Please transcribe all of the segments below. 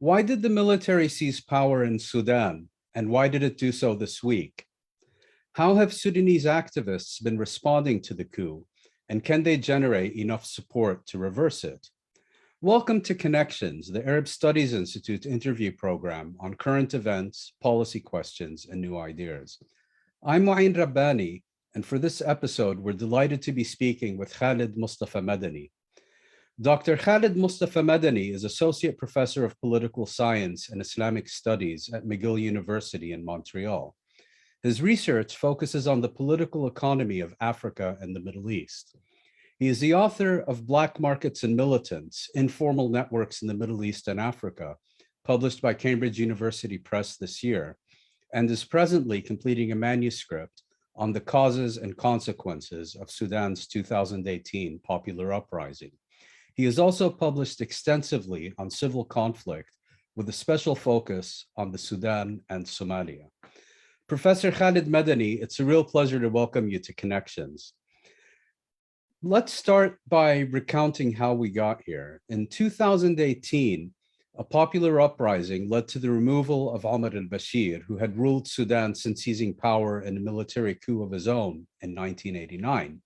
Why did the military seize power in Sudan, and why did it do so this week? How have Sudanese activists been responding to the coup, and can they generate enough support to reverse it? Welcome to Connections, the Arab Studies Institute interview program on current events, policy questions, and new ideas. I'm Mouin Rabbani, and for this episode, we're delighted to be speaking with Khalid Mustafa Medani. Dr. Khalid Mustafa Medani is Associate Professor of Political Science and Islamic Studies at McGill University in Montreal. His research focuses on the political economy of Africa and the Middle East. He is the author of Black Markets and Militants, Informal Networks in the Middle East and Africa, published by Cambridge University Press this year, and is presently completing a manuscript on the causes and consequences of Sudan's 2018 popular uprising. He has also published extensively on civil conflict with a special focus on the Sudan and Somalia. Professor Khalid Medani, it's a real pleasure to welcome you to Connections. Let's start by recounting how we got here. In 2018, a popular uprising led to the removal of Omar al-Bashir, who had ruled Sudan since seizing power in a military coup of his own in 1989.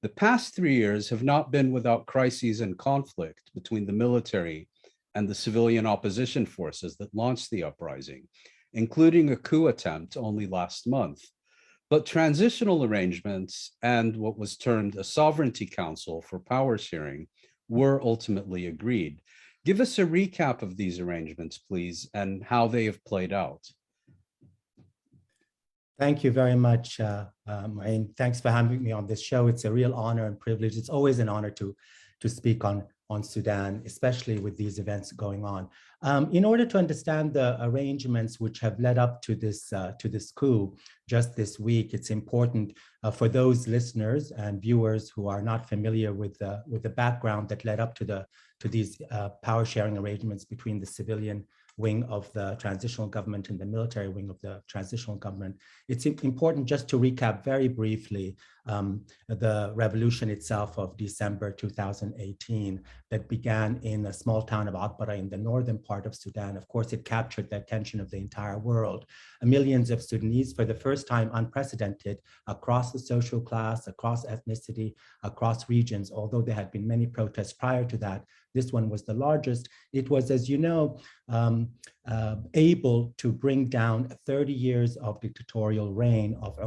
The past 3 years have not been without crises and conflict between the military and the civilian opposition forces that launched the uprising, including a coup attempt only last month. But transitional arrangements and what was termed a sovereignty council for power sharing were ultimately agreed. Give us a recap of these arrangements, please, and how they have played out. Thank you very much, and thanks for having me on this show. It's a real honor and privilege. It's always an honor to speak on Sudan, especially with these events going on. In order to understand the arrangements which have led up to this coup just this week, it's important for those listeners and viewers who are not familiar with the background that led up to these power sharing arrangements between the civilian wing of the transitional government and the military wing of the transitional government. It's important just to recap very briefly the revolution itself of December 2018 that began in a small town of Atbara in the northern part of Sudan. Of course, it captured the attention of the entire world. Millions of Sudanese, for the first time unprecedented, across the social class, across ethnicity, across regions, although there had been many protests prior to that, this one was the largest. It was, as you know, able to bring down 30 years of dictatorial reign of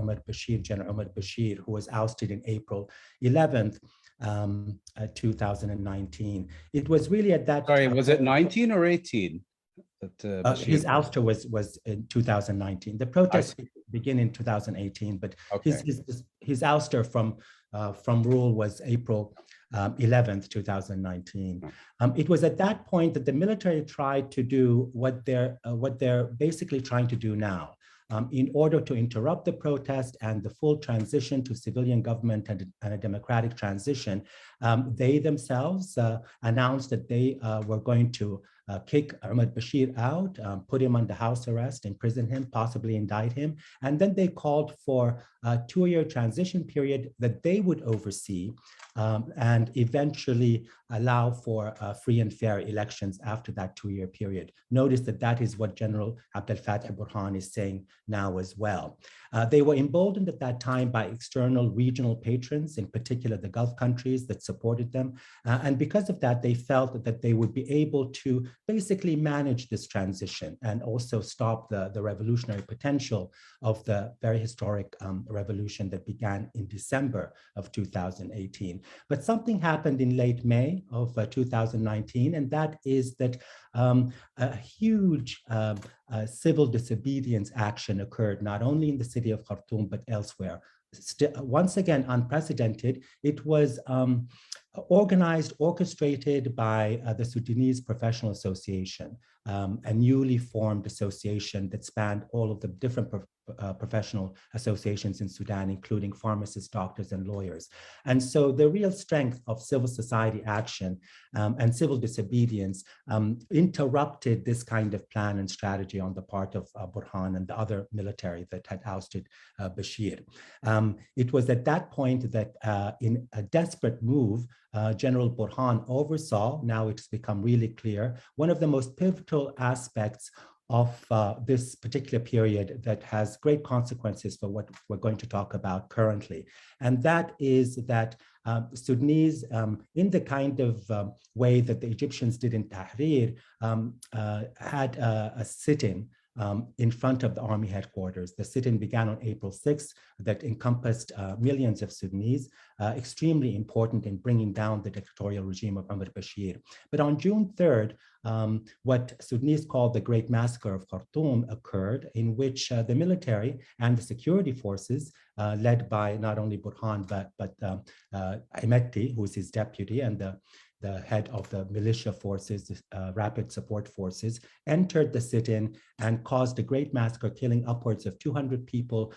General Omar Bashir, who was ousted in April 11th, 2019. It was really at that time. Sorry, was it 19 or 18? His ouster was in 2019. The protests began in 2018, but okay. his ouster from rule was April 11th, 2019. It was at that point that the military tried to do what they're basically trying to do now. In order to interrupt the protest and the full transition to civilian government and a democratic transition, they themselves announced that they were going to kick Omar Bashir out, put him under house arrest, imprison him, possibly indict him. And then they called for a 2-year transition period that they would oversee and eventually allow for free and fair elections after that 2-year period. Notice that that is what General Abdel Fattah Burhan is saying now as well. They were emboldened at that time by external regional patrons, in particular the Gulf countries that supported them. And because of that, they felt that they would be able to basically manage this transition and also stop the revolutionary potential of the very historic revolution that began in December of 2018. But something happened in late May of 2019, and that is that a huge civil disobedience action occurred, not only in the city of Khartoum, but elsewhere. Once again, unprecedented. It was organized, orchestrated by the Sudanese Professional Association, a newly formed association that spanned all of the different professional associations in Sudan, including pharmacists, doctors, and lawyers. And so the real strength of civil society action and civil disobedience interrupted this kind of plan and strategy on the part of Burhan and the other military that had ousted Bashir. It was at that point that in a desperate move, General Burhan oversaw, now it's become really clear, one of the most pivotal aspects of this particular period that has great consequences for what we're going to talk about currently. And that is that Sudanese, in the kind of way that the Egyptians did in Tahrir, had a sit-in in front of the army headquarters. The sit-in began on April 6th that encompassed millions of Sudanese, extremely important in bringing down the dictatorial regime of Omar Bashir. But on June 3rd, what Sudanese called the Great Massacre of Khartoum occurred, in which the military and the security forces, led by not only Burhan, but Hemeti, who is his deputy, and the head of the militia forces, rapid support forces, entered the sit-in and caused a great massacre, killing upwards of 200 people,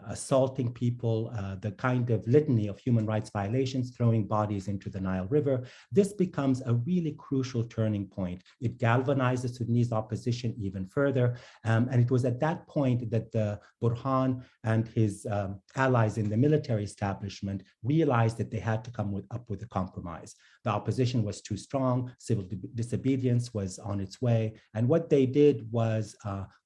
assaulting people, the kind of litany of human rights violations, throwing bodies into the Nile River. This becomes a really crucial turning point. It galvanized the Sudanese opposition even further. And it was at that point that the Burhan and his allies in the military establishment realized that they had to come up with a compromise. The opposition was too strong, civil disobedience was on its way. And what they did was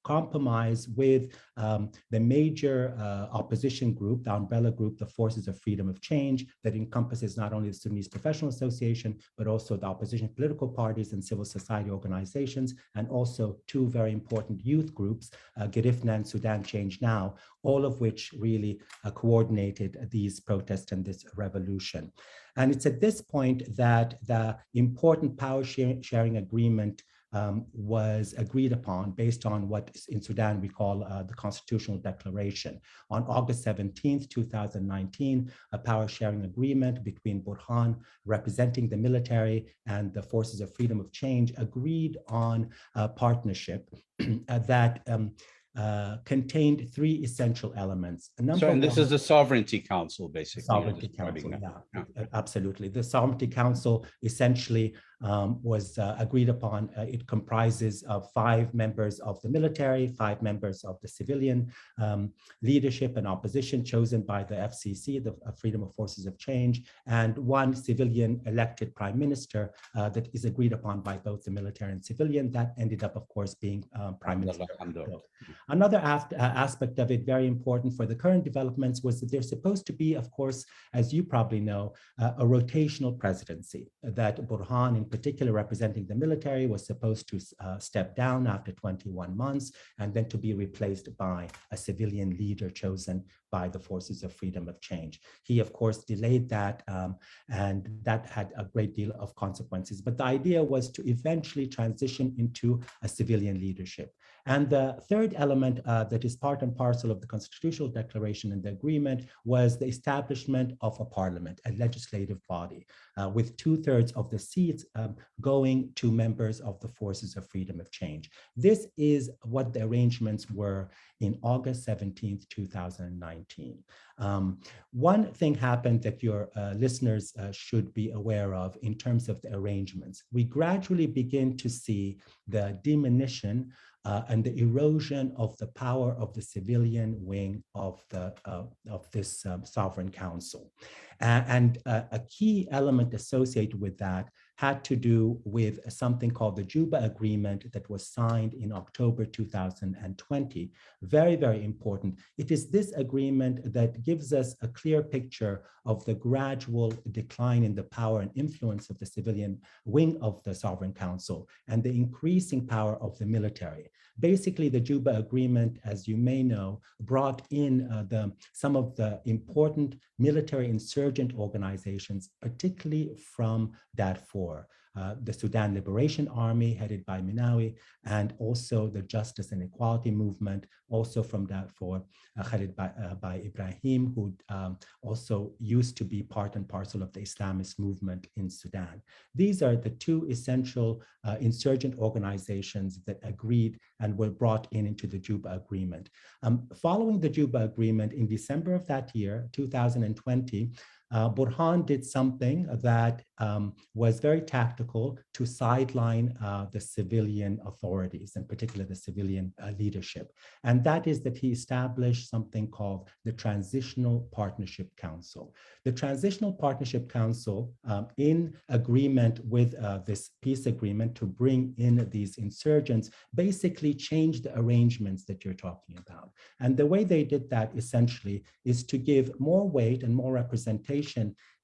compromise with the major opposition group, the umbrella group, the Forces of Freedom of Change, that encompasses not only the Sudanese Professional Association, but also the opposition political parties and civil society organizations, and also two very important youth groups, Girifna and Sudan Change Now, all of which really coordinated these protests and this revolution. And it's at this point that the important power sharing agreement was agreed upon based on what in Sudan we call the Constitutional Declaration. On August 17th, 2019, a power sharing agreement between Burhan, representing the military, and the Forces of Freedom of Change agreed on a partnership that contained three essential elements. And this is the Sovereignty Council, basically. Sovereignty Council, yeah, absolutely. The Sovereignty Council essentially was agreed upon. It comprises of 5 members of the military, 5 members of the civilian leadership and opposition chosen by the FCC, the Freedom of Forces of Change, and 1 civilian elected prime minister that is agreed upon by both the military and civilian. That ended up, of course, being Prime Minister. Another aspect of it, very important for the current developments, was that there's supposed to be, of course, as you probably know, a rotational presidency, that Burhan, in particular representing the military, was supposed to step down after 21 months and then to be replaced by a civilian leader chosen by the Forces of Freedom of Change. He, of course, delayed that, and that had a great deal of consequences. But the idea was to eventually transition into a civilian leadership. And the third element that is part and parcel of the Constitutional Declaration and the agreement was the establishment of a parliament, a legislative body, with 2/3 of the seats going to members of the Forces of Freedom of Change. This is what the arrangements were in August 17th, 2019. One thing happened that your listeners should be aware of in terms of the arrangements. We gradually begin to see the diminution and the erosion of the power of the civilian wing of this Sovereign Council. And a key element associated with that had to do with something called the Juba Agreement that was signed in October 2020. Very, very important. It is this agreement that gives us a clear picture of the gradual decline in the power and influence of the civilian wing of the Sovereign Council and the increasing power of the military. Basically, the Juba Agreement, as you may know, brought in some of the important military insurgent organizations, particularly from Darfur. the Sudan Liberation Army, headed by Minawi, and also the Justice and Equality Movement, also from Darfur, headed by Ibrahim, who also used to be part and parcel of the Islamist movement in Sudan. These are the two essential insurgent organizations that agreed and were brought into the Juba Agreement. Following the Juba Agreement in December of that year, 2020, Burhan did something that was very tactical to sideline the civilian authorities, in particular the civilian leadership. And that is that he established something called the Transitional Partnership Council. The Transitional Partnership Council, in agreement with this peace agreement to bring in these insurgents, basically changed the arrangements that you're talking about. And the way they did that essentially is to give more weight and more representation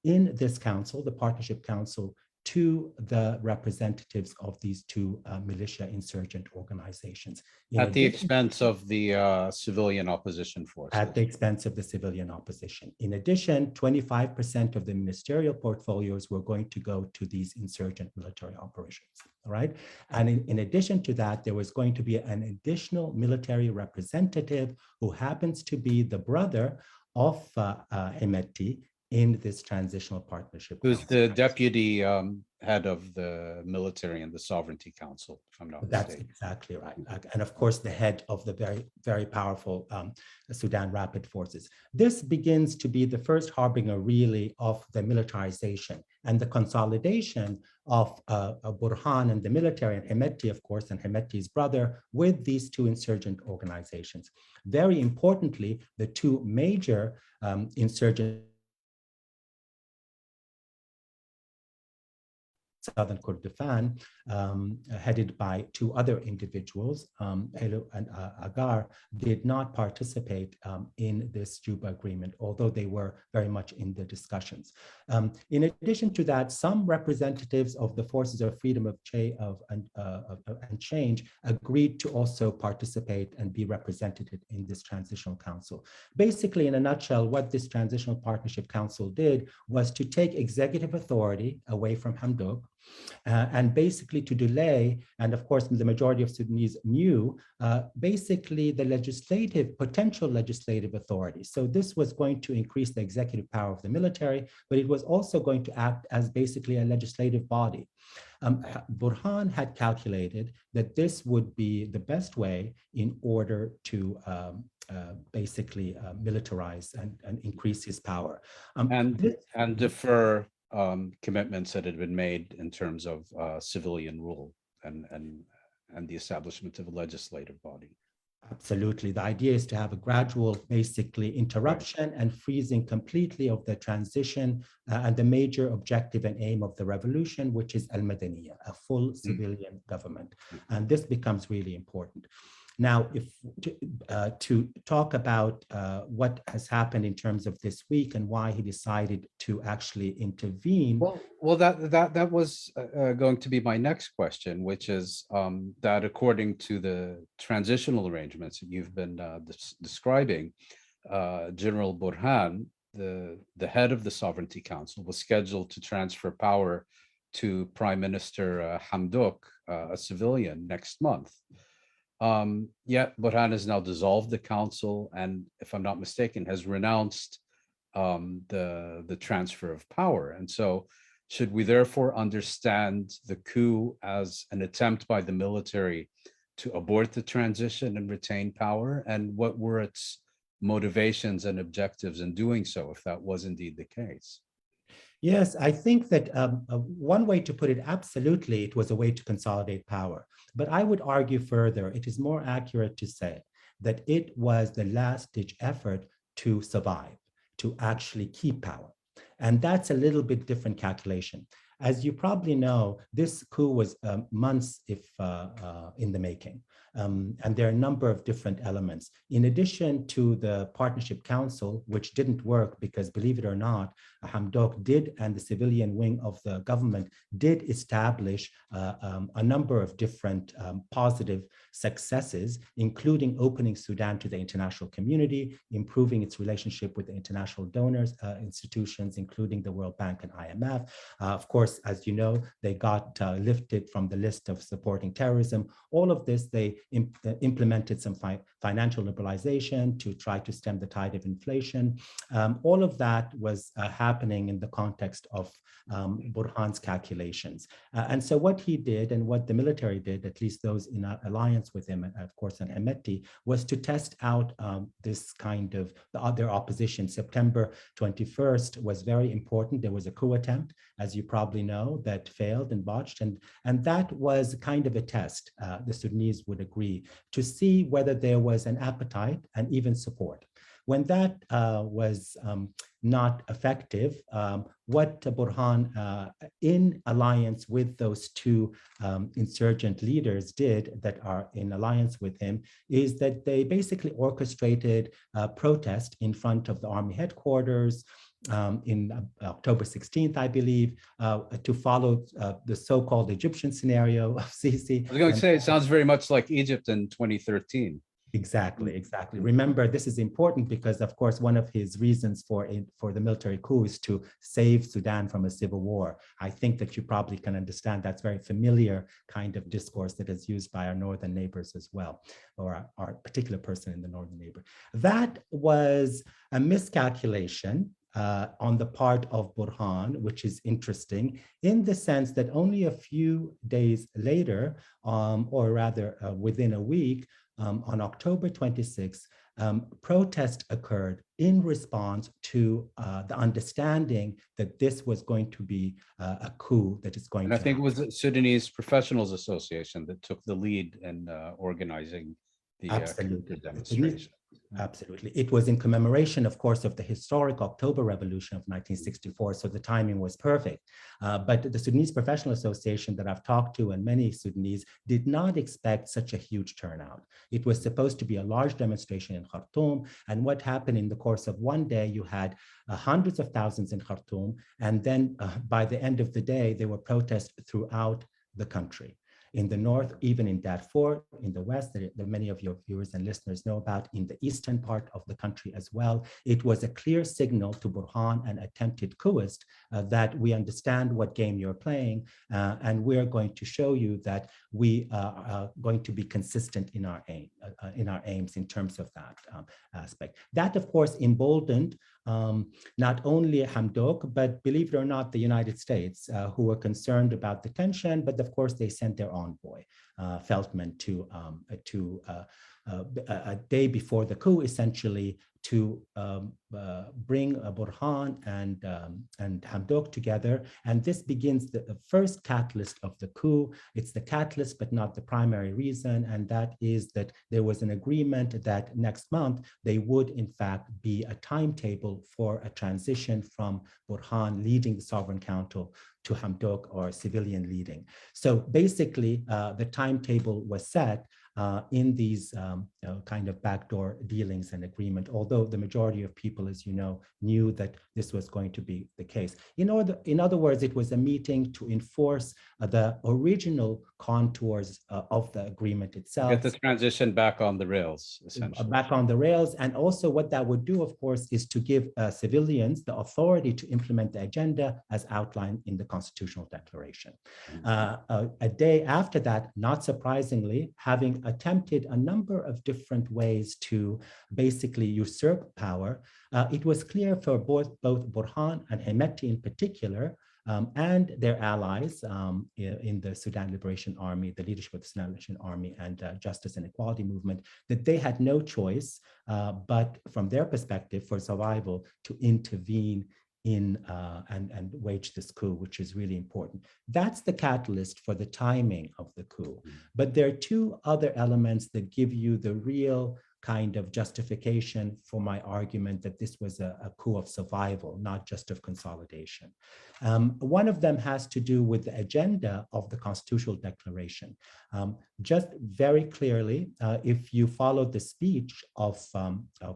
in this council, the Partnership Council, to the representatives of these two militia insurgent organizations. At the expense of the civilian opposition forces. At the expense of the civilian opposition. In addition, 25% of the ministerial portfolios were going to go to these insurgent military operations, all right? And in addition to that, there was going to be an additional military representative who happens to be the brother of Hemeti, in this transitional partnership. Who's the deputy head of the military and the sovereignty council, if I'm not mistaken. That's exactly right. And of course, the head of the very, very powerful Sudan Rapid Forces. This begins to be the first harbinger really of the militarization and the consolidation of Burhan and the military, and Hemeti, of course, and Hemeti's brother, with these two insurgent organizations. Very importantly, the two major insurgent Southern Kordofan, headed by two other individuals, Helu and Agar, did not participate in this Juba agreement, although they were very much in the discussions. In addition to that, some representatives of the Forces of Freedom and Change agreed to also participate and be represented in this Transitional Council. Basically, in a nutshell, what this Transitional Partnership Council did was to take executive authority away from Hamdok, and basically to delay, and of course the majority of Sudanese knew, basically the potential legislative authority. So this was going to increase the executive power of the military, but it was also going to act as basically a legislative body. Burhan had calculated that this would be the best way in order to basically militarize and increase his power. And defer commitments that had been made in terms of civilian rule and the establishment of a legislative body. Absolutely. The idea is to have a gradual, basically, interruption and freezing completely of the transition and the major objective and aim of the revolution, which is al-Madaniyya, a full civilian government. And this becomes really important. Now, to talk about what has happened in terms of this week and why he decided to actually intervene. Well, that was going to be my next question, which is that according to the transitional arrangements that you've been describing, General Burhan, the head of the Sovereignty Council, was scheduled to transfer power to Prime Minister Hamdok, a civilian, next month. Yet Burhan has now dissolved the council and, if I'm not mistaken, has renounced the transfer of power. And so should we therefore understand the coup as an attempt by the military to abort the transition and retain power? And what were its motivations and objectives in doing so, if that was indeed the case? Yes, I think that one way to put it, absolutely, it was a way to consolidate power. But I would argue further, it is more accurate to say that it was the last-ditch effort to survive, to actually keep power. And that's a little bit different calculation. As you probably know, this coup was months in the making. And there are a number of different elements. In addition to the Partnership Council, which didn't work because, believe it or not, Hamdok did, and the civilian wing of the government did establish a number of different positive successes, including opening Sudan to the international community, improving its relationship with the international donors, institutions, including the World Bank and IMF. Of course, course, as you know, they got lifted from the list of supporting terrorism. All of this, they implemented some financial liberalization to try to stem the tide of inflation. All of that was happening in the context of Burhan's calculations. And so what he did and what the military did, at least those in alliance with him, of course, and Hemeti, was to test out this kind of their opposition. September 21st was very important. There was a coup attempt, as you probably know, that failed and botched. And that was kind of a test, the Sudanese would agree, to see whether there was an appetite and even support. When that was not effective, what Burhan, in alliance with those two insurgent leaders did that are in alliance with him, is that they basically orchestrated protest in front of the army headquarters in October 16th, I believe, to follow the so-called Egyptian scenario of Sisi. I was going to say, it sounds very much like Egypt in 2013. Exactly, exactly. Remember, this is important because, of course, one of his reasons for the military coup is to save Sudan from a civil war. I think that you probably can understand that's very familiar kind of discourse that is used by our northern neighbors as well, or our particular person in the northern neighbor. That was a miscalculation on the part of Burhan, which is interesting in the sense that only a few days later, or rather within a week, on October 26th, protest occurred in response to the understanding that this was going to be a coup that is going to happen. I think it was the Sudanese Professionals Association that took the lead in organizing the demonstration. Absolutely. It was in commemoration, of course, of the historic October Revolution of 1964, so the timing was perfect. But the Sudanese Professional Association that I've talked to and many Sudanese did not expect such a huge turnout. It was supposed to be a large demonstration in Khartoum, and what happened in the course of one day, you had hundreds of thousands in Khartoum, and then by the end of the day, there were protests throughout the country. In the north, even in Darfur, in the west, that many of your viewers and listeners know about, in the eastern part of the country as well. It was a clear signal to Burhan, an attempted couist, that we understand what game you're playing, and we're going to show you that we are going to be consistent in our aims in terms of that aspect. That, of course, emboldened not only Hamdok, but believe it or not, the United States, who were concerned about the tension, but of course they sent their envoy, Feldman, to a day before the coup, essentially, to bring Burhan and Hamdok together. And this begins the first catalyst of the coup. It's the catalyst, but not the primary reason. And that is that there was an agreement that next month they would, in fact, be a timetable for a transition from Burhan leading the Sovereign Council to Hamdok, or civilian leading. So basically, the timetable was set in these kind of backdoor dealings and agreement, although the majority of people, as you know, knew that this was going to be the case. In other words, it was a meeting to enforce the original contours of the agreement itself. Get the transition back on the rails, essentially. Back on the rails. And also what that would do, of course, is to give civilians the authority to implement the agenda as outlined in the Constitutional Declaration. A day after that, not surprisingly, having attempted a number of different ways to basically usurp power, it was clear for both Burhan and Hemeti in particular, and their allies in the Sudan Liberation Army, the leadership of the Sudan Liberation Army and Justice and Equality Movement, that they had no choice but from their perspective for survival to intervene in and wage this coup, which is really important. That's the catalyst for the timing of the coup. But there are two other elements that give you the real kind of justification for my argument that this was a coup of survival, not just of consolidation. One of them has to do with the agenda of the Constitutional Declaration. Just very clearly, if you follow the speech of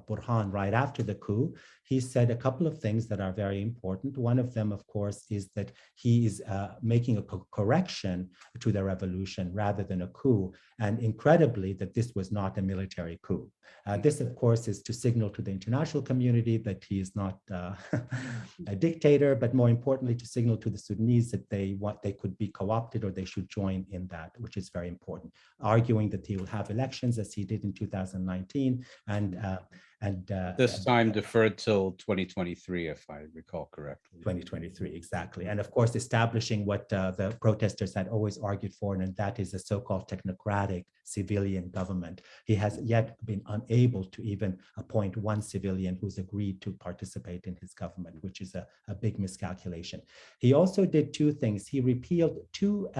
Burhan right after the coup, he said a couple of things that are very important. One of them, of course, is that he is making a correction to the revolution rather than a coup. And incredibly, that this was not a military coup. This, of course, is to signal to the international community that he is not a dictator, but more importantly, to signal to the Sudanese that they could be co-opted or they should join in that, which is very important. Arguing that he will have elections as he did in 2019, and this time deferred till 2023, if I recall correctly. 2023, exactly. And of course, establishing what the protesters had always argued for, and that is a so-called technocratic civilian government. He has yet been unable to even appoint one civilian who's agreed to participate in his government, which is a big miscalculation. He also did two things. He repealed two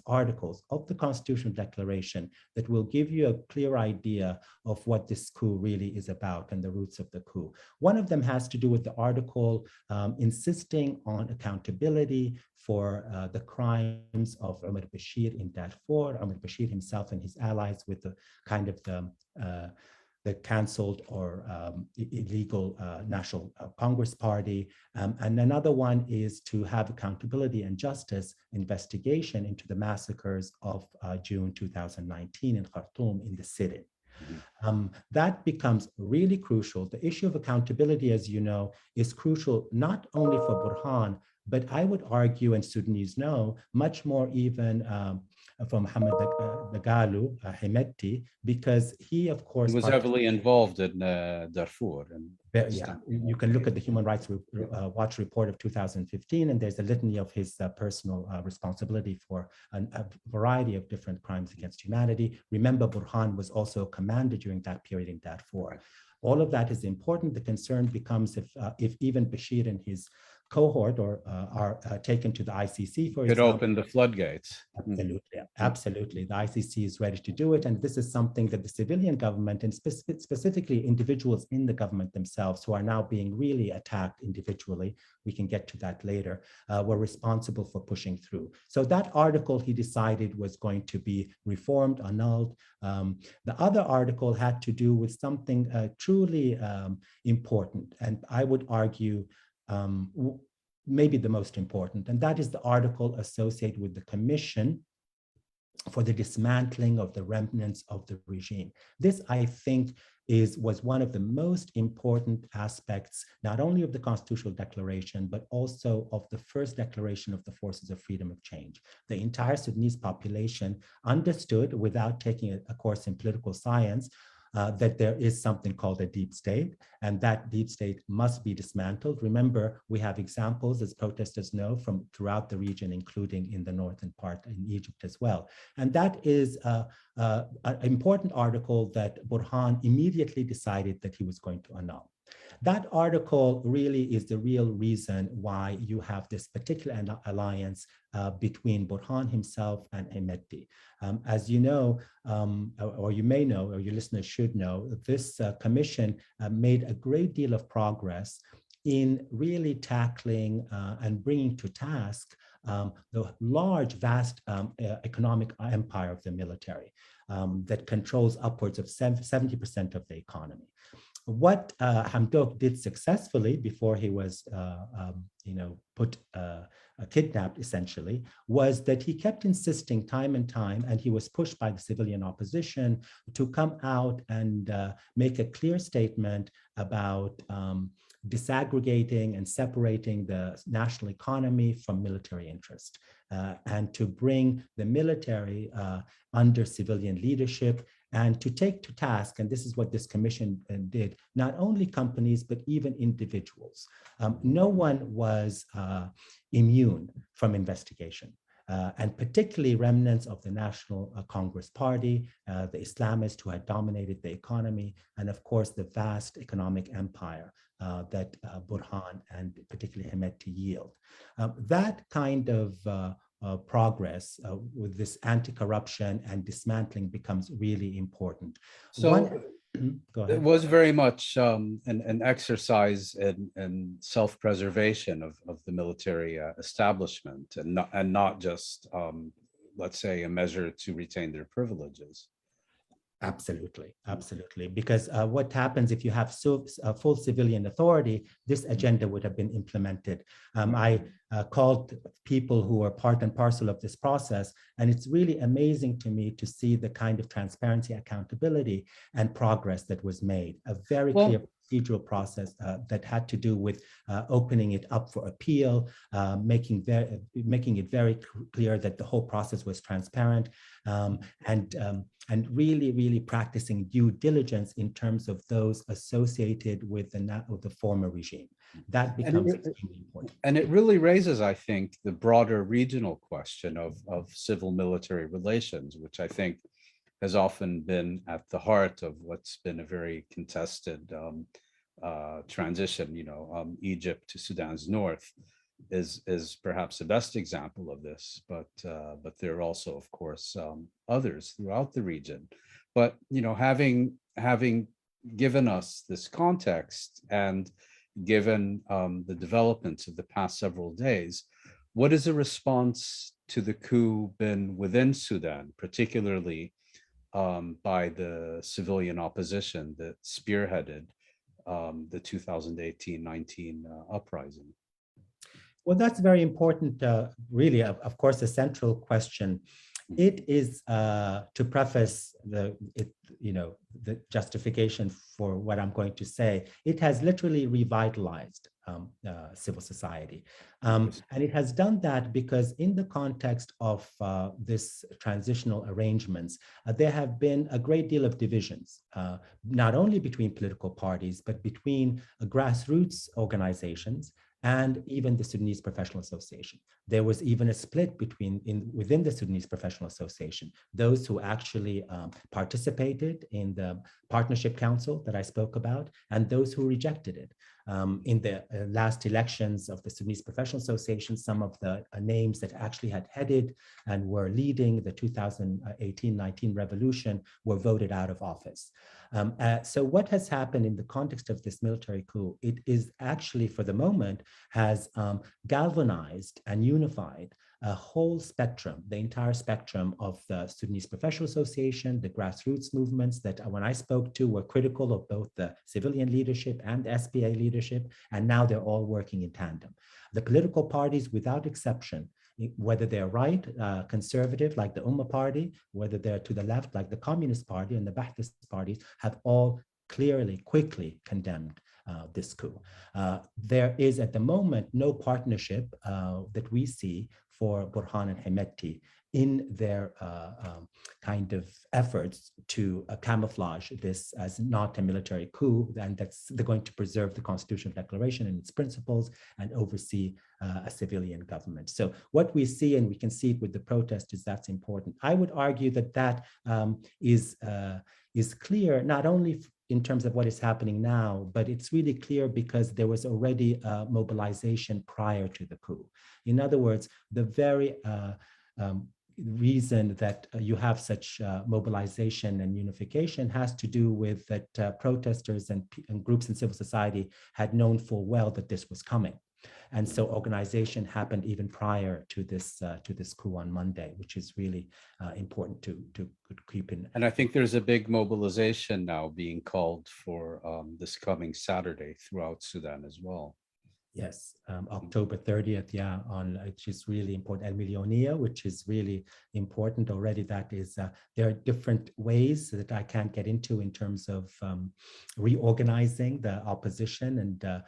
articles of the Constitutional Declaration that will give you a clear idea of what this coup really is about and the roots of the coup. One of them has to do with the article insisting on accountability for the crimes of Omar Bashir in Darfur, Omar Bashir himself and his allies with the kind of the canceled or illegal National Congress Party. And another one is to have accountability and justice investigation into the massacres of June 2019 in Khartoum in the sit-in. That becomes really crucial. The issue of accountability, as you know, is crucial not only for Burhan, but I would argue, and Sudanese know, much more even from Mohammed Dagalo, Hemeti, because he, of course, was heavily involved in Darfur. Yeah, you can look at the Human Rights Watch report of 2015, and there's a litany of his personal responsibility for a variety of different crimes against humanity. Remember, Burhan was also a commander during that period in Darfur. All of that is important. The concern becomes if even Bashir and his cohort are taken to the ICC, for example. Could open the floodgates. Absolutely, absolutely. The ICC is ready to do it. And this is something that the civilian government and specifically individuals in the government themselves who are now being really attacked individually, we can get to that later, were responsible for pushing through. So that article he decided was going to be reformed, annulled. The other article had to do with something truly important, and I would argue maybe the most important, and that is the article associated with the Commission for the Dismantling of the Remnants of the Regime. This, I think, was one of the most important aspects, not only of the Constitutional Declaration, but also of the first declaration of the Forces of Freedom of Change. The entire Sudanese population understood, without taking a course in political science, that there is something called a deep state, and that deep state must be dismantled. Remember, we have examples, as protesters know, from throughout the region, including in the northern part in Egypt as well. And that is an important article that Burhan immediately decided that he was going to annul. That article really is the real reason why you have this particular alliance between Burhan himself and Hemeti. As you know, or you may know, or your listeners should know, this commission made a great deal of progress in really tackling and bringing to task the large, vast economic empire of the military that controls upwards of 70% of the economy. What Hamdok did successfully before he was, kidnapped essentially, was that he kept insisting time and time, and he was pushed by the civilian opposition to come out and make a clear statement about disaggregating and separating the national economy from military interest, and to bring the military under civilian leadership, and to take to task, and this is what this commission did, not only companies, but even individuals. No one was immune from investigation. And particularly remnants of the National Congress Party, the Islamists who had dominated the economy, and of course the vast economic empire that Burhan and particularly Hemeti yield. That kind of progress with this anti-corruption and dismantling becomes really important. So it was very much an exercise in self-preservation of the military establishment, and not just let's say a measure to retain their privileges. Absolutely, absolutely. Because what happens if you have full civilian authority, this agenda would have been implemented. I called people who are part and parcel of this process, and it's really amazing to me to see the kind of transparency, accountability, and progress that was made. A very clear procedural process that had to do with opening it up for appeal, making it very clear that the whole process was transparent, and really practicing due diligence in terms of those associated with the former regime. That becomes extremely important. And it really raises, I think, the broader regional question of civil-military relations, which I think has often been at the heart of what's been a very contested transition. Egypt to Sudan's north is perhaps the best example of this, but there are also, of course, others throughout the region. But having given us this context and given the developments of the past several days, what is the response to the coup been within Sudan, particularly by the civilian opposition that spearheaded the 2018-19 uprising? Well, that's very important, really, of course, a central question. It is, to preface the justification for what I'm going to say, it has literally revitalized civil society. And it has done that because in the context of this transitional arrangements, there have been a great deal of divisions, not only between political parties, but between grassroots organizations and even the Sudanese Professional Association. There was even a split within the Sudanese Professional Association, those who actually participated in the Partnership Council that I spoke about, and those who rejected it. In the last elections of the Sudanese Professional Association, some of the names that actually had headed and were leading the 2018-19 revolution were voted out of office. So what has happened in the context of this military coup, it is actually, for the moment, has galvanized and unified a whole spectrum, the entire spectrum of the Sudanese Professional Association, the grassroots movements that when I spoke to were critical of both the civilian leadership and SPA leadership, and now they're all working in tandem. The political parties, without exception, whether they're right, conservative, like the Ummah Party, whether they're to the left, like the Communist Party and the Ba'athist parties, have all clearly, quickly condemned this coup. There is at the moment no partnership that we see for Burhan and Hemeti in their kind of efforts to camouflage this as not a military coup, and they're going to preserve the Constitutional Declaration and its principles and oversee a civilian government. So what we see, and we can see it with the protest, is that's important. I would argue that is clear, not only in terms of what is happening now, but it's really clear because there was already mobilization prior to the coup. In other words, the very reason that you have such mobilization and unification has to do with that protesters and groups in civil society had known full well that this was coming. And so organization happened even prior to this coup on Monday, which is really important to keep in. And I think there's a big mobilization now being called for this coming Saturday throughout Sudan as well. Yes, October 30th, which is really important. El Millonia, which is really important already. That is, there are different ways that I can't get into in terms of reorganizing the opposition and,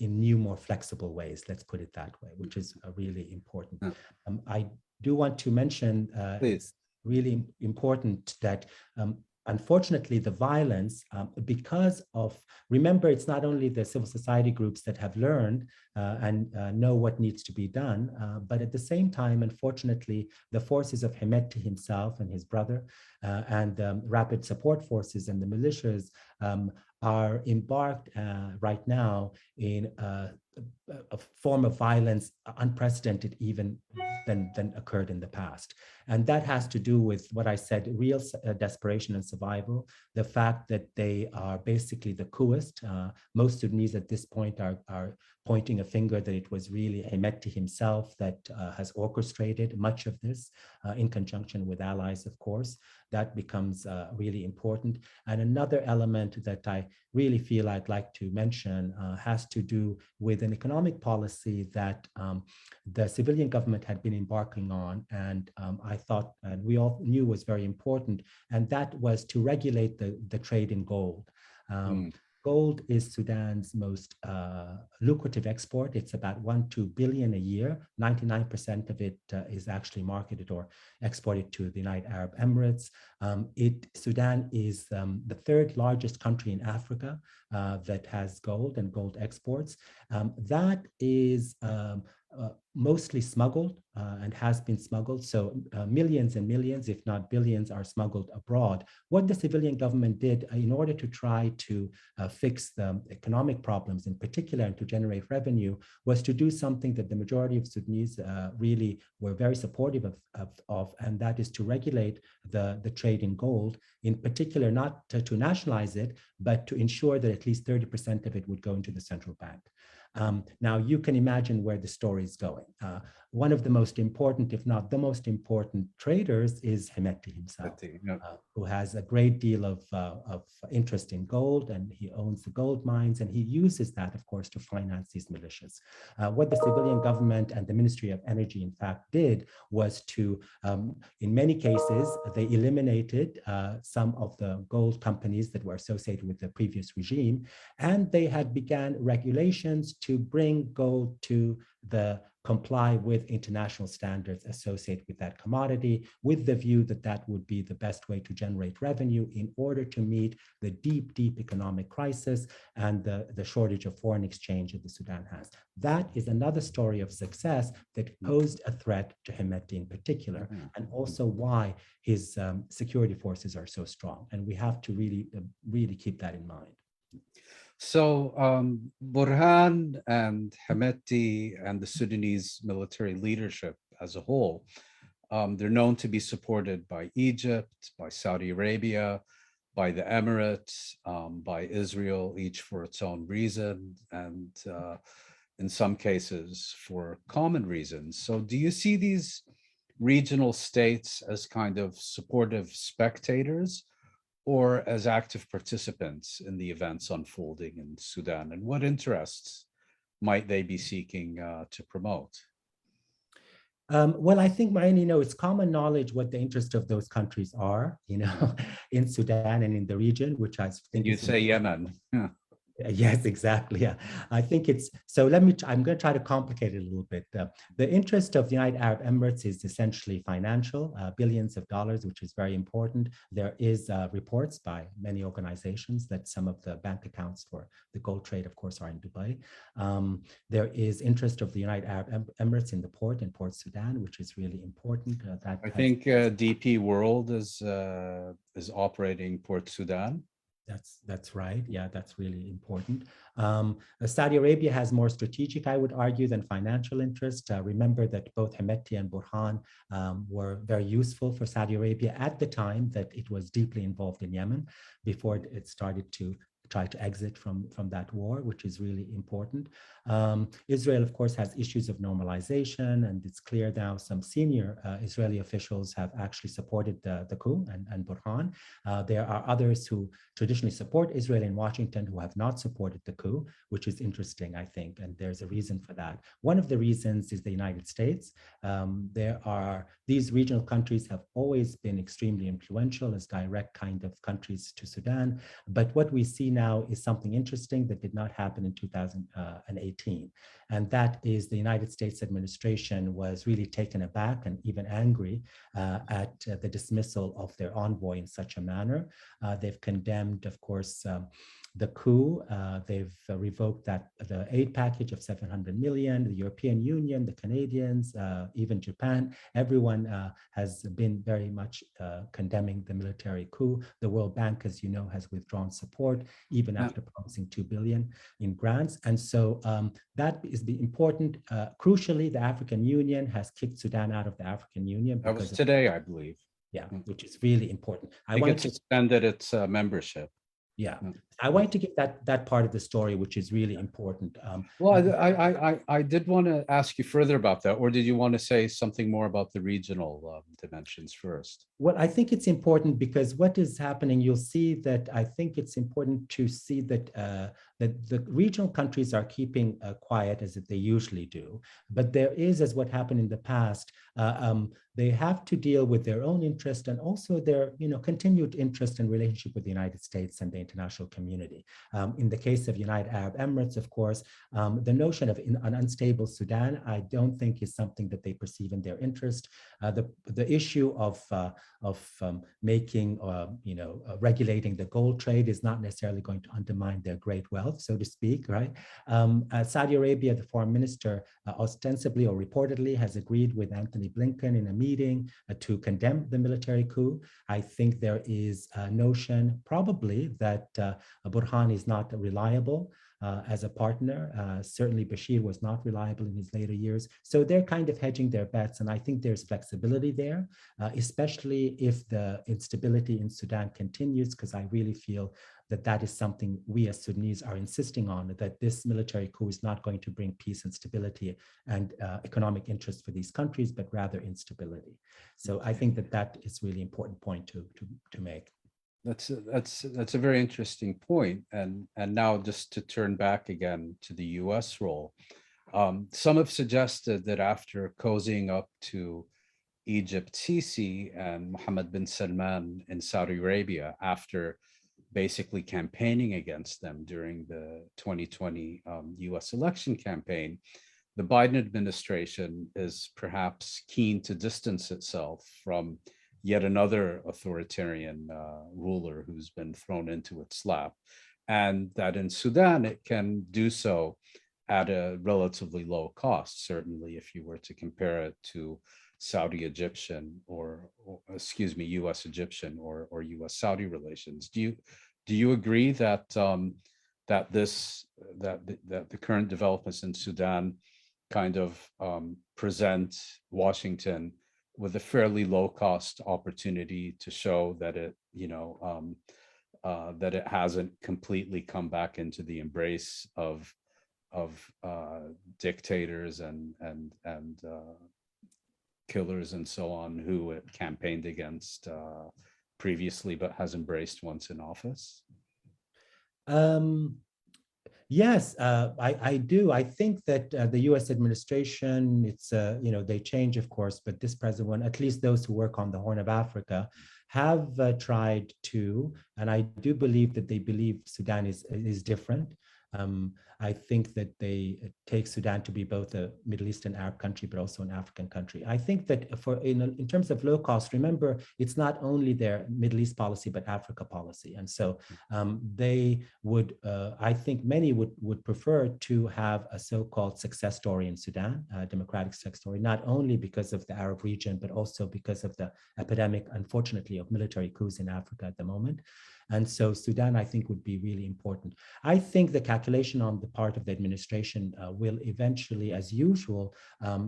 in new, more flexible ways, let's put it that way, which is really important. I do want to mention, it's really important that unfortunately, the violence, because of, remember, it's not only the civil society groups that have learned and know what needs to be done, but at the same time, unfortunately, the forces of Hemeti himself and his brother and rapid support forces and the militias are embarked right now in a form of violence unprecedented even than occurred in the past. And that has to do with what I said, real desperation and survival, the fact that they are basically the coupists. Most Sudanese at this point are pointing a finger that it was really Hemeti himself that has orchestrated much of this in conjunction with allies, of course. That becomes really important. And another element that I really feel I'd like to mention has to do with an economic policy that the civilian government had been embarking on, and I thought, and we all knew was very important, and that was to regulate the trade in gold. Gold is Sudan's most lucrative export. It's about 1-2 billion a year. 99% of it is actually marketed or exported to the United Arab Emirates. Sudan is the third largest country in Africa that has gold and gold exports. That is mostly smuggled and has been smuggled. So millions and millions, if not billions, are smuggled abroad. What the civilian government did in order to try to fix the economic problems in particular and to generate revenue was to do something that the majority of Sudanese really were very supportive of, and that is to regulate the trade in gold, in particular, not to nationalize it, but to ensure that at least 30% of it would go into the central bank. Now, you can imagine where the story is going. One of the most important, if not the most important traders is Hemeti himself, who has a great deal of interest in gold, and he owns the gold mines, and he uses that, of course, to finance these militias. What the civilian government and the Ministry of Energy, in fact, did was to, in many cases, they eliminated some of the gold companies that were associated with the previous regime, and they had began regulations to bring gold to comply with international standards associated with that commodity, with the view that that would be the best way to generate revenue in order to meet the deep, deep economic crisis and the shortage of foreign exchange that the Sudan has. That is another story of success that posed a threat to Hemeti in particular, and also why his security forces are so strong. And we have to really keep that in mind. So Burhan and Hemeti and the Sudanese military leadership as a whole, they're known to be supported by Egypt, by Saudi Arabia, by the Emirates, by Israel, each for its own reason, and in some cases for common reasons. So do you see these regional states as kind of supportive spectators, or as active participants in the events unfolding in Sudan? And what interests might they be seeking to promote? Well, I think, Mouin, it's common knowledge what the interests of those countries are, in Sudan and in the region, which I think you'd say Yemen. Yeah. Yes, exactly. Yeah, I think it's so. I'm going to try to complicate it a little bit. The interest of the United Arab Emirates is essentially financial, billions of dollars, which is very important. There is reports by many organizations that some of the bank accounts for the gold trade, of course, are in Dubai. There is interest of the United Arab Emirates in the port in Port Sudan, which is really important. I think DP World is operating Port Sudan. That's right. Yeah, that's really important. Saudi Arabia has more strategic, I would argue, than financial interest. Remember that both Hemeti and Burhan were very useful for Saudi Arabia at the time that it was deeply involved in Yemen, before it started to try to exit from that war, which is really important. Israel, of course, has issues of normalization, and it's clear now some senior Israeli officials have actually supported the coup and Burhan. There are others who traditionally support Israel in Washington who have not supported the coup, which is interesting, I think, and there's a reason for that. One of the reasons is the United States. These regional countries have always been extremely influential as direct kind of countries to Sudan, but what we see now is something interesting that did not happen in 2018, and that is the United States administration was really taken aback and even angry at the dismissal of their envoy in such a manner. They've condemned, of course, the coup. They've revoked the aid package of 700 million, the European Union, the Canadians, even Japan. Everyone has been very much condemning the military coup. The World Bank, as you know, has withdrawn support, even after promising 2 billion in grants. And so that is the important. Crucially, the African Union has kicked Sudan out of the African Union. That was today, I believe. Yeah, which is really important. I think it suspended its membership. Yeah. I want to give that part of the story, which is really important. Well, I did want to ask you further about that, or did you want to say something more about the regional dimensions first? Well, I think it's important because what is happening, you'll see that I think it's important to see that that the regional countries are keeping quiet as they usually do. But there is, as what happened in the past, they have to deal with their own interest and also their continued interest and relationship with the United States and the international community. In the case of United Arab Emirates, of course, the notion of an unstable Sudan, I don't think is something that they perceive in their interest. The issue of making, regulating the gold trade is not necessarily going to undermine their great wealth, so to speak, right? Saudi Arabia, the foreign minister, ostensibly or reportedly has agreed with Anthony Blinken in a meeting to condemn the military coup. I think there is a notion probably that Burhan is not reliable as a partner. Certainly Bashir was not reliable in his later years. So they're kind of hedging their bets. And I think there's flexibility there, especially if the instability in Sudan continues, because I really feel that that is something we as Sudanese are insisting on, that this military coup is not going to bring peace and stability and economic interest for these countries, but rather instability. So I think that that is really important point to make. That's a very interesting point. And now just to turn back again to the US role, some have suggested that after cozying up to Egypt Sisi and Mohammed bin Salman in Saudi Arabia, after basically campaigning against them during the 2020 US election campaign, the Biden administration is perhaps keen to distance itself from yet another authoritarian ruler who's been thrown into its lap. And that in Sudan, it can do so at a relatively low cost, certainly if you were to compare it to Saudi Egyptian or excuse me, US Egyptian or US Saudi relations. Do you agree that that the current developments in Sudan kind of present Washington with a fairly low cost opportunity to show that it, that it hasn't completely come back into the embrace of dictators and killers and so on who it campaigned against previously, but has embraced once in office? Yes, I do. I think that the U.S. administration, it's, they change, of course, but this present one, at least those who work on the Horn of Africa, have tried to, and I do believe that they believe Sudan is different. I think that they take Sudan to be both a Middle Eastern Arab country, but also an African country. I think that in terms of low cost, remember, it's not only their Middle East policy, but Africa policy. And so they would, I think many would prefer to have a so-called success story in Sudan, a democratic success story, not only because of the Arab region, but also because of the epidemic, unfortunately, of military coups in Africa at the moment. And so Sudan, I think, would be really important. I think the calculation on the part of the administration will eventually, as usual,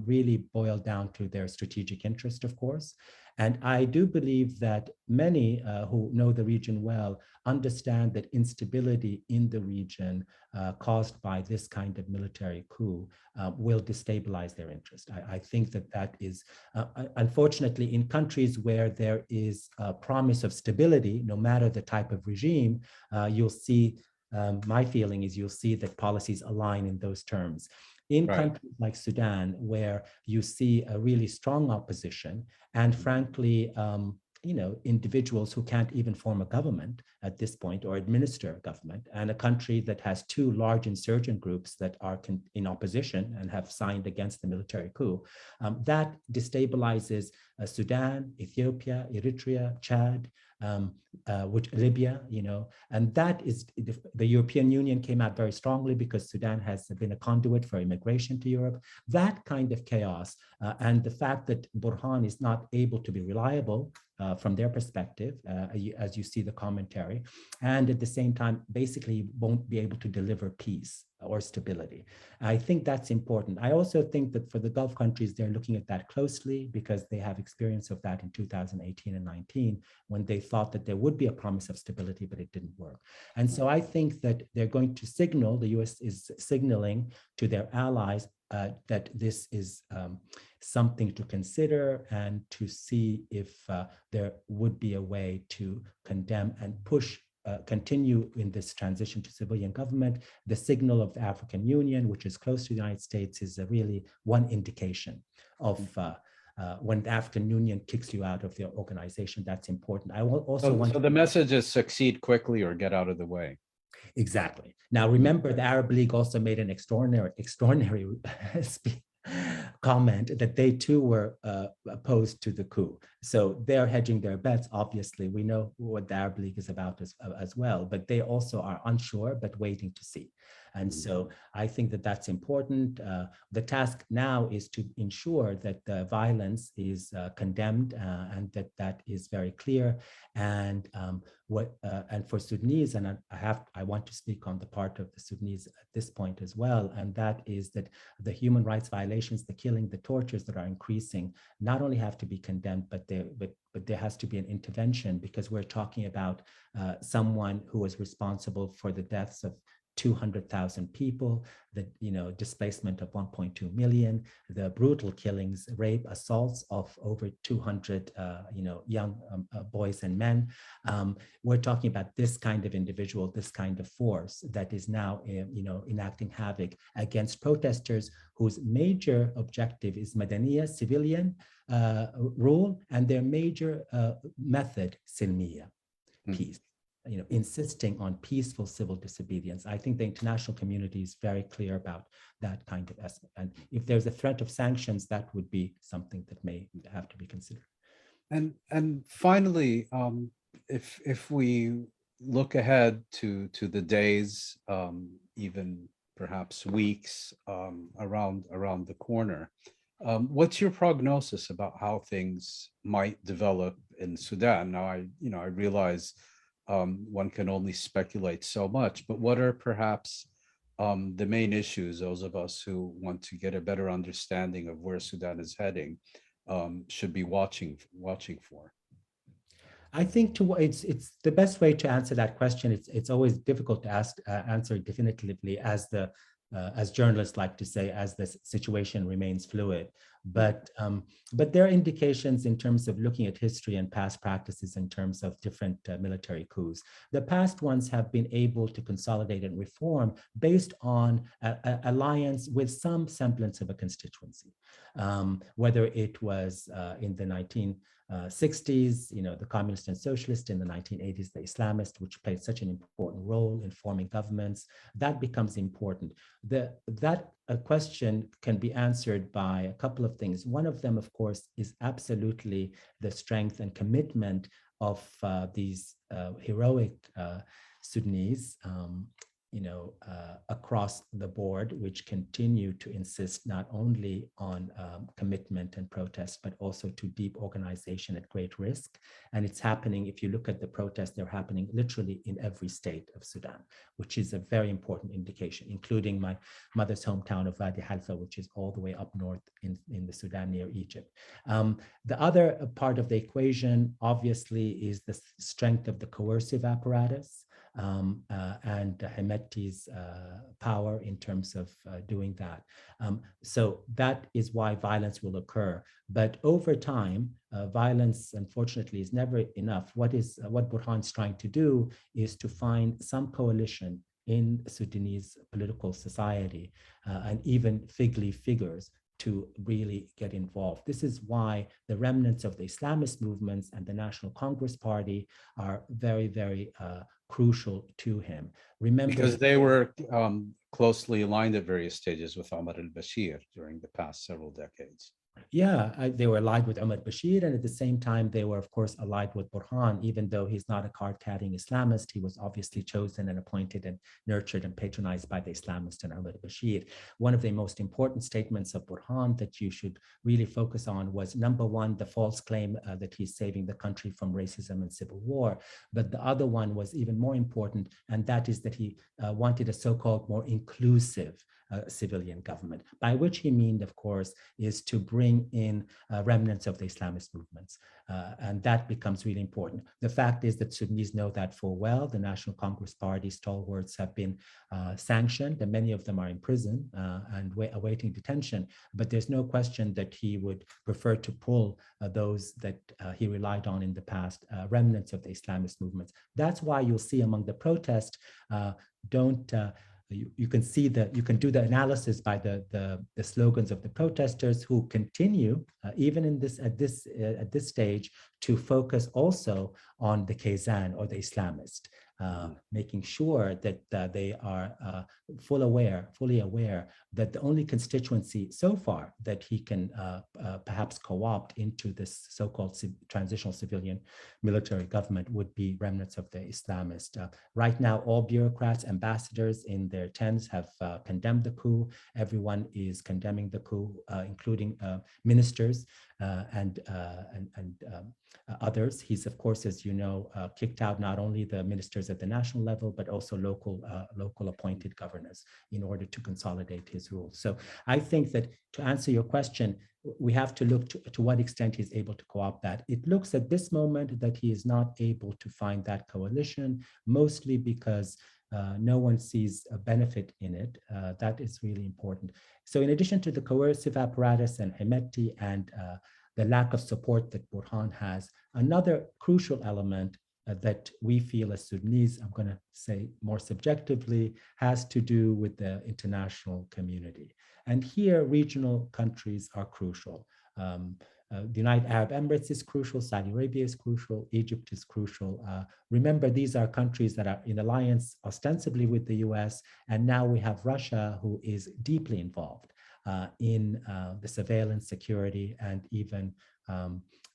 really boil down to their strategic interest, of course. And I do believe that many who know the region well understand that instability in the region caused by this kind of military coup will destabilize their interest. I think that that is, unfortunately, in countries where there is a promise of stability, no matter the type of regime, you'll see, my feeling is you'll see that policies align in those terms. In countries like Sudan, where you see a really strong opposition, and frankly, individuals who can't even form a government at this point or administer a government, and a country that has two large insurgent groups that are in opposition and have signed against the military coup, that destabilizes Sudan, Ethiopia, Eritrea, Chad, Libya, and that is, the European Union came out very strongly because Sudan has been a conduit for immigration to Europe. That kind of chaos and the fact that Burhan is not able to be reliable from their perspective, as you see the commentary, and at the same time, basically won't be able to deliver peace. or stability. I think that's important. I also think that for the Gulf countries, they're looking at that closely because they have experience of that in 2018 and 19, when they thought that there would be a promise of stability, but it didn't work. And so I think that they're going to signal, the US is signaling to their allies that this is something to consider and to see if there would be a way to condemn and push continue in this transition to civilian government. The signal of the African Union, which is close to the United States, is really one indication of when the African Union kicks you out of their organization. That's important. I will also want so the message is succeed quickly or get out of the way. Exactly. Now, remember, the Arab League also made an extraordinary comment that they too were opposed to the coup. So they're hedging their bets. Obviously, we know what the Arab League is about as well, but they also are unsure, but waiting to see. And so I think that that's important. The task now is to ensure that the violence is condemned and that is very clear. And and for Sudanese, and I want to speak on the part of the Sudanese at this point as well, and that is that the human rights violations, the killing, the tortures that are increasing, not only have to be condemned, but there has to be an intervention, because we're talking about someone who was responsible for the deaths of 200,000 people, the displacement of 1.2 million, the brutal killings, rape, assaults of over 200 young boys and men. We're talking about this kind of individual, this kind of force that is now enacting havoc against protesters whose major objective is Madaniyya, civilian rule, and their major method, silmiya, peace. Insisting on peaceful civil disobedience. I think the international community is very clear about that kind of aspect. And if there's a threat of sanctions, that would be something that may have to be considered. And finally, if we look ahead to the days, even perhaps weeks around the corner, what's your prognosis about how things might develop in Sudan? Now, I realize one can only speculate so much, but what are perhaps the main issues those of us who want to get a better understanding of where Sudan is heading should be watching for? I think it's the best way to answer that question. It's always difficult to answer definitively, as journalists like to say, as the situation remains fluid. But there are indications in terms of looking at history and past practices in terms of different military coups. The past ones have been able to consolidate and reform based on an alliance with some semblance of a constituency. Whether it was in the 1960s, the communist and socialist, in the 1980s, the Islamist, which played such an important role in forming governments, that becomes important. That question can be answered by a couple of things. One of them, of course, is absolutely the strength and commitment of these heroic Sudanese, across the board, which continue to insist not only on commitment and protest, but also to deep organization at great risk. And it's happening, if you look at the protests, they're happening literally in every state of Sudan, which is a very important indication, including my mother's hometown of Wadi Halfa, which is all the way up north in the Sudan near Egypt. The other part of the equation, obviously, is the strength of the coercive apparatus. And Hemeti's power in terms of doing that. So that is why violence will occur. But over time, violence, unfortunately, is never enough. What Burhan's trying to do is to find some coalition in Sudanese political society and even fig leaf figures to really get involved. This is why the remnants of the Islamist movements and the National Congress Party are very, very crucial to him. Remember, because they were closely aligned at various stages with Omar al-Bashir during the past several decades. Yeah, they were allied with Umar Bashir, and at the same time, they were, of course, allied with Burhan. Even though he's not a card-carrying Islamist, he was obviously chosen and appointed and nurtured and patronized by the Islamists and Umar Bashir. One of the most important statements of Burhan that you should really focus on was, number one, the false claim that he's saving the country from racism and civil war. But the other one was even more important, and that is that he wanted a so-called more inclusive civilian government, by which he meant, of course, is to bring in remnants of the Islamist movements. And that becomes really important. The fact is that Sudanese know that full well. The National Congress Party stalwarts have been sanctioned, and many of them are in prison and awaiting detention. But there's no question that he would prefer to pull those that he relied on in the past, remnants of the Islamist movements. That's why you'll see among the protests, you can see that you can do the analysis by the slogans of the protesters who continue even in this at this stage to focus also on the Kazan or the Islamist, making sure that they are fully aware that the only constituency so far that he can perhaps co-opt into this so-called transitional civilian military government would be remnants of the Islamist. Right now, all bureaucrats, ambassadors in their tents have condemned the coup. Everyone is condemning the coup, including ministers and others. He's, of course, as you know, kicked out not only the ministers at the national level, but also local appointed governors in order to consolidate his rule. So I think that to answer your question, we have to look to what extent he's able to co-opt that. It looks at this moment that he is not able to find that coalition, mostly because no one sees a benefit in it. That is really important. So in addition to the coercive apparatus and Hemeti and the lack of support that Burhan has, another crucial element that we feel as Sudanese, I'm going to say more subjectively, has to do with the international community. And here, regional countries are crucial. The United Arab Emirates is crucial, Saudi Arabia is crucial, Egypt is crucial. Remember, these are countries that are in alliance ostensibly with the US, and now we have Russia, who is deeply involved in the surveillance, security, and even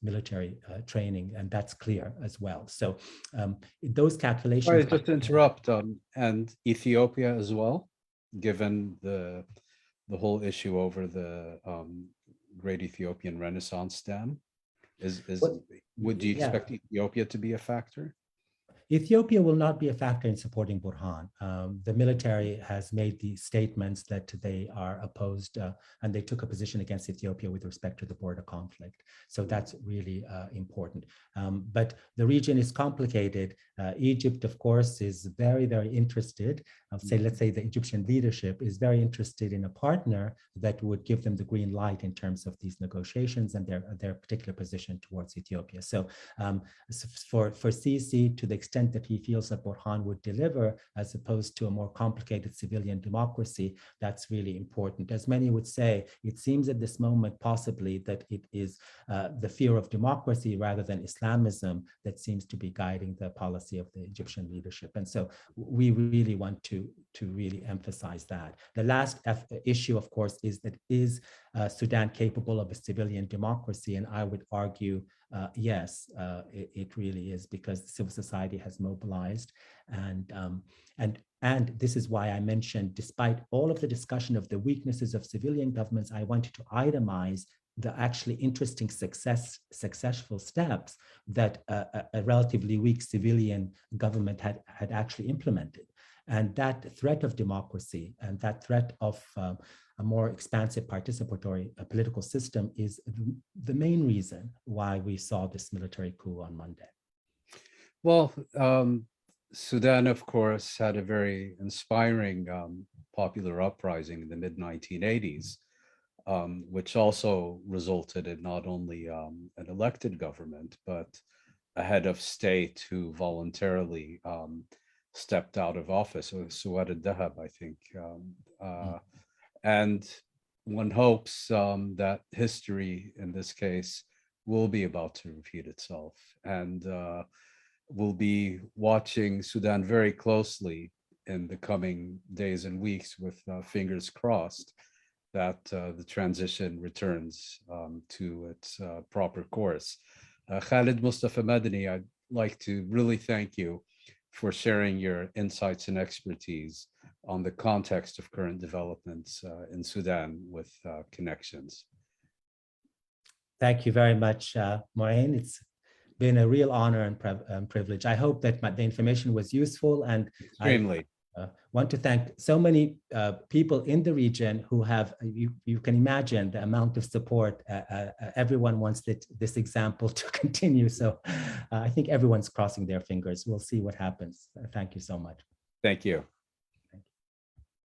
military training, and that's clear as well. So those calculations— Sorry, just to interrupt, and Ethiopia as well, given the whole issue over the Great Ethiopian Renaissance Dam, would you expect Ethiopia to be a factor? Ethiopia will not be a factor in supporting Burhan. The military has made the statements that they are opposed, and they took a position against Ethiopia with respect to the border conflict. So that's really important. But the region is complicated. Egypt, of course, is very, very interested. Let's say the Egyptian leadership is very interested in a partner that would give them the green light in terms of these negotiations and their particular position towards Ethiopia. So for Sisi, to the extent that he feels that Burhan would deliver, as opposed to a more complicated civilian democracy, that's really important. As many would say, it seems at this moment possibly that it is the fear of democracy rather than Islamism that seems to be guiding the policy of the Egyptian leadership. And so we really want to really emphasize that. The last issue, of course, is Sudan capable of a civilian democracy? And I would argue, yes, it really is, because civil society has mobilized, and this is why I mentioned, despite all of the discussion of the weaknesses of civilian governments, I wanted to itemize the actually interesting successful steps that a relatively weak civilian government had actually implemented. And that threat of democracy and that threat of a more expansive participatory political system is the main reason why we saw this military coup on Monday. Well, Sudan, of course, had a very inspiring popular uprising in the mid-1980s, which also resulted in not only an elected government, but a head of state who voluntarily stepped out of office, Suad al-Dahab, I think. And one hopes that history, in this case, will be about to repeat itself. And we'll be watching Sudan very closely in the coming days and weeks with fingers crossed. that the transition returns to its proper course. Khalid Mustafa Medani, I'd like to really thank you for sharing your insights and expertise on the context of current developments in Sudan with Connections. Thank you very much, Mouin. It's been a real honor and privilege. I hope that the information was useful, and extremely. I want to thank so many people in the region who have, you can imagine the amount of support. Everyone wants this example to continue. So I think everyone's crossing their fingers. We'll see what happens. Thank you so much. Thank you.